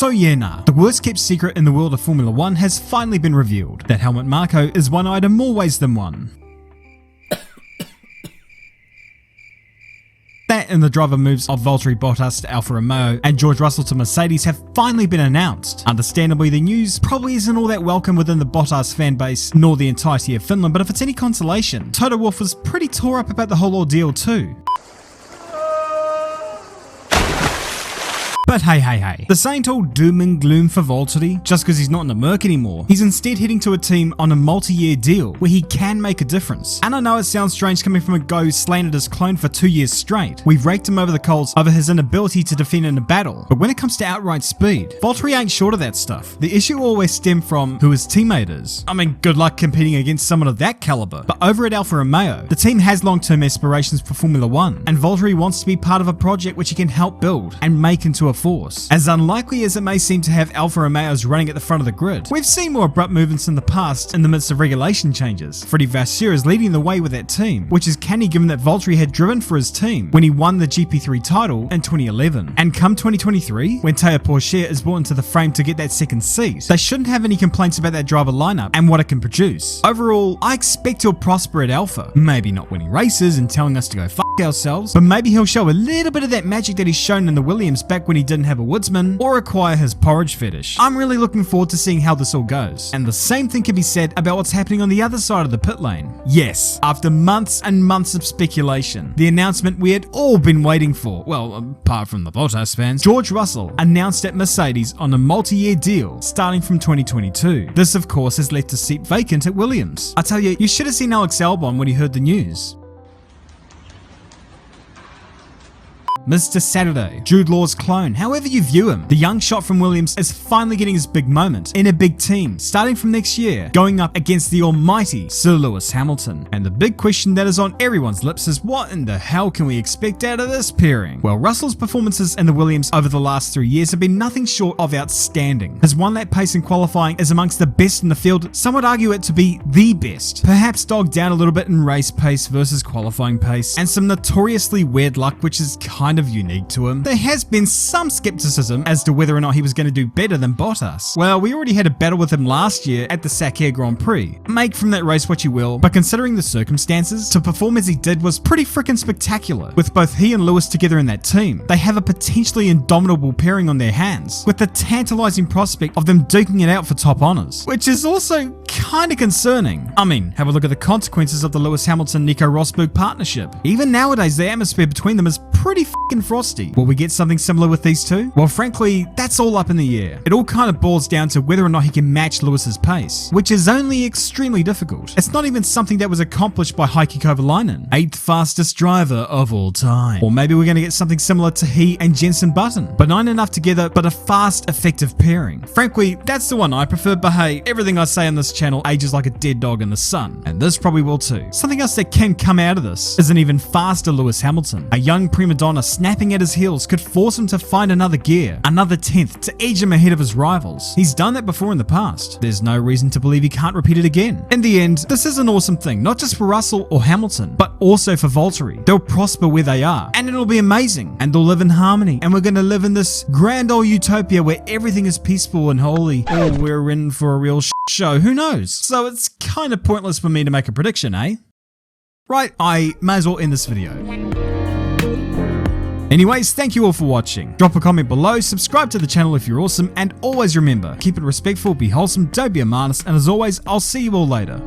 So yeah, nah, the worst kept secret in the world of Formula 1 has finally been revealed. That helmet Marco is one-eyed in more ways than one. That and the driver moves of Valtteri Bottas to Alfa Romeo and George Russell to Mercedes have finally been announced. Understandably, the news probably isn't all that welcome within the Bottas fan base, nor the entirety of Finland, but if it's any consolation, Toto Wolff was pretty tore up about the whole ordeal too. But hey, this ain't all doom and gloom for Valtteri just because he's not in the Merc anymore. He's instead heading to a team on a multi-year deal where he can make a difference. And I know it sounds strange coming from a guy who slandered his clone for 2 years straight. We've raked him over the coals over his inability to defend in a battle. But when it comes to outright speed, Valtteri ain't short of that stuff. The issue always stemmed from who his teammate is. I mean, good luck competing against someone of that caliber. But over at Alfa Romeo, the team has long-term aspirations for Formula 1, and Valtteri wants to be part of a project which he can help build and make into a force. As unlikely as it may seem to have Alfa Romeos running at the front of the grid, we've seen more abrupt movements in the past in the midst of regulation changes. Freddie Vasseur is leading the way with that team, which is canny given that Valtteri had driven for his team when he won the GP3 title in 2011. And come 2023, when Théo Pourchaire is brought into the frame to get that second seat, they shouldn't have any complaints about that driver lineup and what it can produce. Overall, I expect he'll prosper at Alfa. Maybe not winning races and telling us to go fuck ourselves, but maybe he'll show a little bit of that magic that he's shown in the Williams back when he didn't have a woodsman or acquire his porridge fetish. I'm really looking forward to seeing how this all goes. And the same thing can be said about what's happening on the other side of the pit lane. Yes, after months and months of speculation, the announcement we had all been waiting for, well, apart from the Bottas fans, George Russell announced at Mercedes on a multi-year deal starting from 2022. This of course has left a seat vacant at Williams. I tell you, you should have seen Alex Albon when he heard the news. Mr. Saturday, Jude Law's clone, however you view him, the young shot from Williams is finally getting his big moment in a big team, starting from next year, going up against the almighty Sir Lewis Hamilton. And the big question that is on everyone's lips is what in the hell can we expect out of this pairing? Well, Russell's performances in the Williams over the last 3 years have been nothing short of outstanding. His one-lap pace in qualifying is amongst the best in the field, some would argue it to be the best. Perhaps dogged down a little bit in race pace versus qualifying pace, and some notoriously weird luck which is kind of unique to him. There has been some skepticism as to whether or not he was going to do better than Bottas. Well, we already had a battle with him last year at the Sakhir Grand Prix. Make from that race what you will, but considering the circumstances, to perform as he did was pretty freaking spectacular. With both he and Lewis together in that team, they have a potentially indomitable pairing on their hands, with the tantalizing prospect of them duking it out for top honours, which is also kinda concerning. I mean, have a look at the consequences of the Lewis Hamilton-Nico Rosberg partnership. Even nowadays, the atmosphere between them is pretty f***ing frosty. Will we get something similar with these two? Well, frankly, that's all up in the air. It all kind of boils down to whether or not he can match Lewis's pace, which is only extremely difficult. It's not even something that was accomplished by Heikki Kovalainen, 8th fastest driver of all time. Or maybe we're going to get something similar to he and Jenson Button. Benign enough together, but a fast, effective pairing. Frankly, that's the one I prefer, but hey, everything I say on this channel ages like a dead dog in the sun, and this probably will too. Something else that can come out of this is an even faster Lewis Hamilton. A young prima donna snapping at his heels could force him to find another gear, another 10th to edge him ahead of his rivals. He's done that before in the past. There's no reason to believe he can't repeat it again. In the end, this is an awesome thing, not just for Russell or Hamilton, but also for Valtteri. They'll prosper where they are, and it'll be amazing, and they'll live in harmony, and we're gonna live in this grand old utopia where everything is peaceful and holy, or we're in for a real show, who knows? So it's kind of pointless for me to make a prediction, eh? Right, I may as well end this video. Anyways, thank you all for watching. Drop a comment below, subscribe to the channel if you're awesome, and always remember, keep it respectful, be wholesome, don't be a menace, and as always, I'll see you all later.